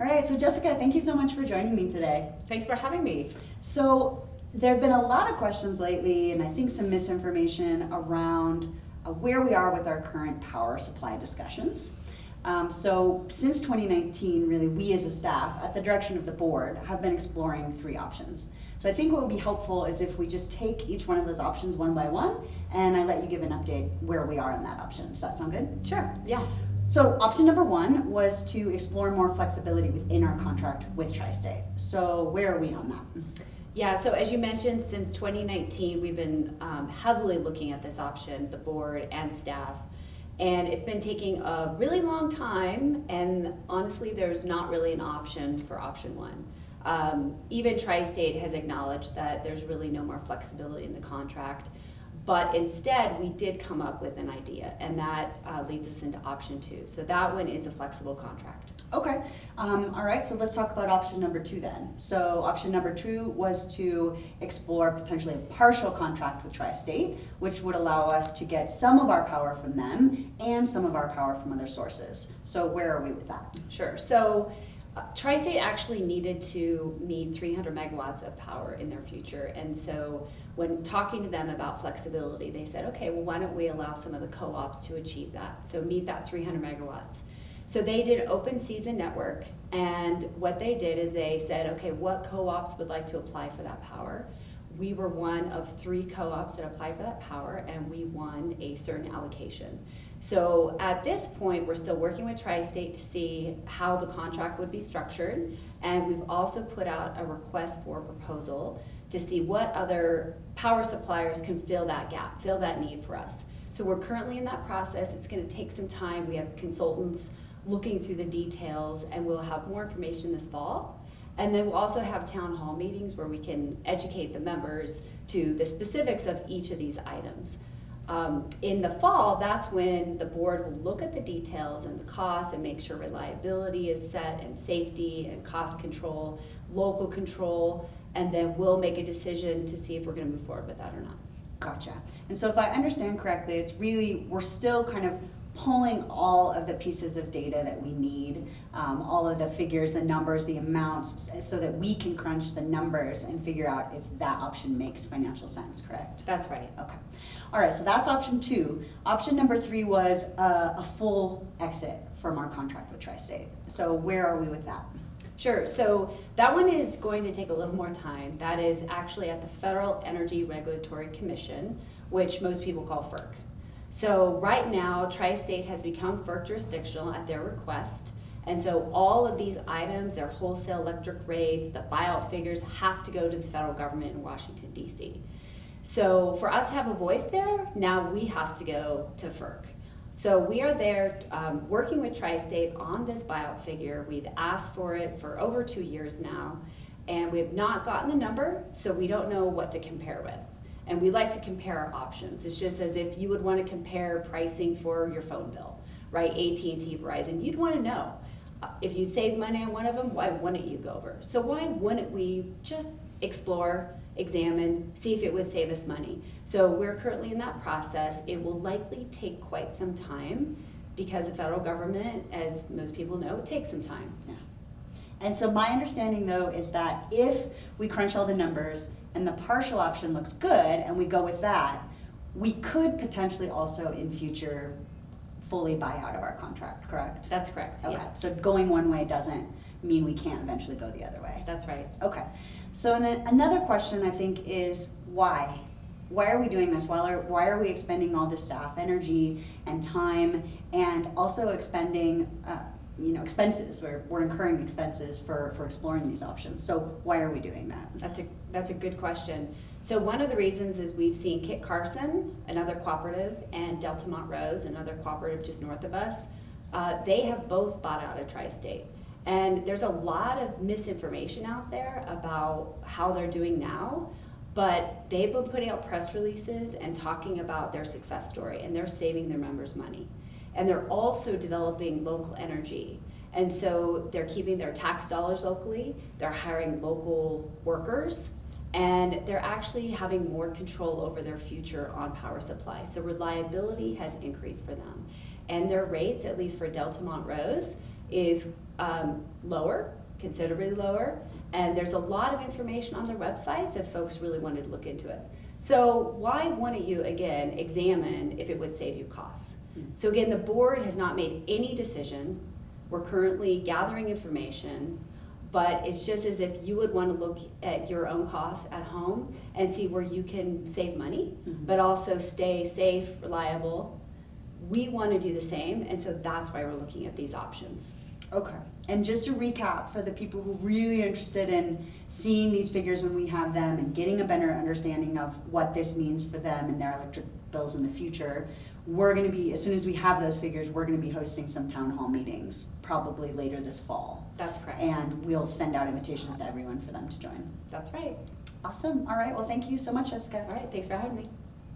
All right, so Jessica, thank you so much for joining me today. Thanks for having me. So there have been a lot of questions lately, and I think some misinformation around where we are with our current power supply discussions. So since 2019, really, we as a staff, at the direction of the board, have been exploring 3 options. So I think what would be helpful is if we just take each one of those options one by one, and I let you give an update where we are in that option. Does that sound good? Sure, yeah. So option number 1 was to explore more flexibility within our contract with Tri-State. So where are we on that? Yeah, so as you mentioned, since 2019, we've been heavily looking at this option, the board and staff. And it's been taking a really long time, and honestly, there's not really an option for option 1. Even Tri-State has acknowledged that there's really no more flexibility in the contract. But instead, we did come up with an idea, and that leads us into option 2. So that one is a flexible contract. Okay, all right, so let's talk about option number 2 then. So option number 2 was to explore potentially a partial contract with Tri-State, which would allow us to get some of our power from them and some of our power from other sources. So where are we with that? Sure, so Tri-State actually needed to meet 300 megawatts of power in their future, and so when talking to them about flexibility, they said, okay, well, why don't we allow some of the co-ops to achieve that, so meet that 300 megawatts. So they did an open season network, and what they did is they said, okay, what co-ops would like to apply for that power? We were one of 3 co-ops that applied for that power, and we won a certain allocation. So at this point, we're still working with Tri-State to see how the contract would be structured, and we've also put out a request for proposal to see what other power suppliers can fill that gap, fill that need for us. So we're currently in that process. It's going to take some time. We have consultants looking through the details, and we'll have more information this fall. And then we'll also have town hall meetings where we can educate the members to the specifics of each of these items. In the fall, that's when the board will look at the details and the costs and make sure reliability is set, and safety and cost control, local control, and then we'll make a decision to see if we're going to move forward with that or not. Gotcha. And so if I understand correctly, it's really, we're still kind of pulling all of the pieces of data that we need, all of the figures, the numbers, the amounts, so that we can crunch the numbers and figure out if that option makes financial sense, correct? That's right. Okay. All right, so that's option 2. Option number 3 was a full exit from our contract with Tri-State. So where are we with that? Sure, so that one is going to take a little more time. That is actually at the Federal Energy Regulatory Commission, which most people call FERC. So right now, Tri-State has become FERC jurisdictional at their request, and so all of these items, their wholesale electric rates, the buyout figures, have to go to the federal government in Washington, D.C. So for us to have a voice there, now we have to go to FERC. So we are there working with Tri-State on this buyout figure. We've asked for it for over 2 years now, and we have not gotten the number, so we don't know what to compare with. And we like to compare our options. It's just as if you would want to compare pricing for your phone bill, right? AT&T, Verizon, you'd want to know. If you save money on one of them, why wouldn't you go over? So why wouldn't we just explore, examine, see if it would save us money? So we're currently in that process. It will likely take quite some time because the federal government, as most people know, takes some time. Yeah. And so my understanding, though, is that if we crunch all the numbers and the partial option looks good and we go with that, we could potentially also in future fully buy out of our contract, correct? That's correct. Okay, Yeah. so going one way doesn't mean we can't eventually go the other way. That's right. Okay, so and then another question I think is why? Why are we doing this? Why are we expending all this staff energy and time, and also expending expenses, or we're incurring expenses for exploring these options? So why are we doing that? That's a good question. So one of the reasons is we've seen Kit Carson, another cooperative, and Delta Montrose, another cooperative just north of us. They have both bought out of Tri-State. And there's a lot of misinformation out there about how they're doing now, but they've been putting out press releases and talking about their success story, and they're saving their members money. And they're also developing local energy. And so they're keeping their tax dollars locally, they're hiring local workers, and they're actually having more control over their future on power supply. So reliability has increased for them. And their rates, at least for Delta Montrose, is lower, considerably lower, and there's a lot of information on their websites if folks really wanted to look into it. So why wouldn't you, again, examine if it would save you costs? So again, the board has not made any decision. We're currently gathering information, but it's just as if you would want to look at your own costs at home and see where you can save money, but also stay safe, reliable. We want to do the same, and so that's why we're looking at these options. Okay, and just to recap for the people who really are interested in seeing these figures when we have them and getting a better understanding of what this means for them and their electric bills in the future, we're going to be, as soon as we have those figures, we're going to be hosting some town hall meetings, probably later this fall. That's correct. And we'll send out invitations to everyone for them to join. That's right. Awesome. All right, well, thank you so much, Jessica. All right, thanks for having me.